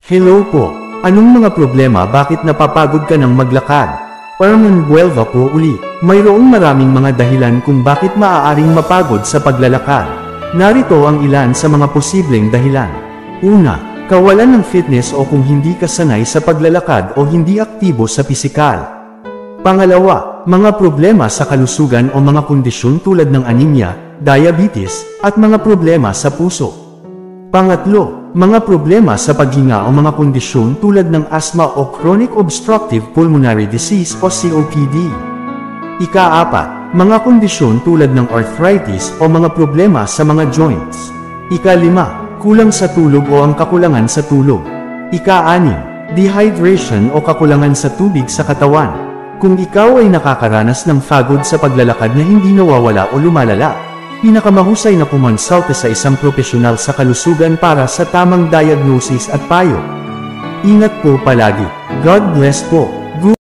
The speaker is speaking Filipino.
Hello po. Anong mga problema, bakit napapagod ka ng maglakad? Parang Buelva po uli. Mayroong maraming mga dahilan kung bakit maaaring mapagod sa paglalakad. Narito ang ilan sa mga posibleng dahilan. Una, kawalan ng fitness o kung hindi ka sanay sa paglalakad o hindi aktibo sa pisikal. Pangalawa, mga problema sa kalusugan o mga kondisyon tulad ng anemia, diabetes, at mga problema sa puso. Pangatlo, mga problema sa paghinga o mga kondisyon tulad ng asthma o chronic obstructive pulmonary disease o COPD. Ika-apat, mga kondisyon tulad ng arthritis o mga problema sa mga joints. Ika-lima, kulang sa tulog o ang kakulangan sa tulog. Ika-anim, dehydration o kakulangan sa tubig sa katawan. Kung ikaw ay nakakaranas ng pagod sa paglalakad na hindi nawawala o lumalala, pinakamahusay na kumonsulta sa isang propesyonal sa kalusugan para sa tamang diagnosis at payo. Ingat po palagi. God bless po.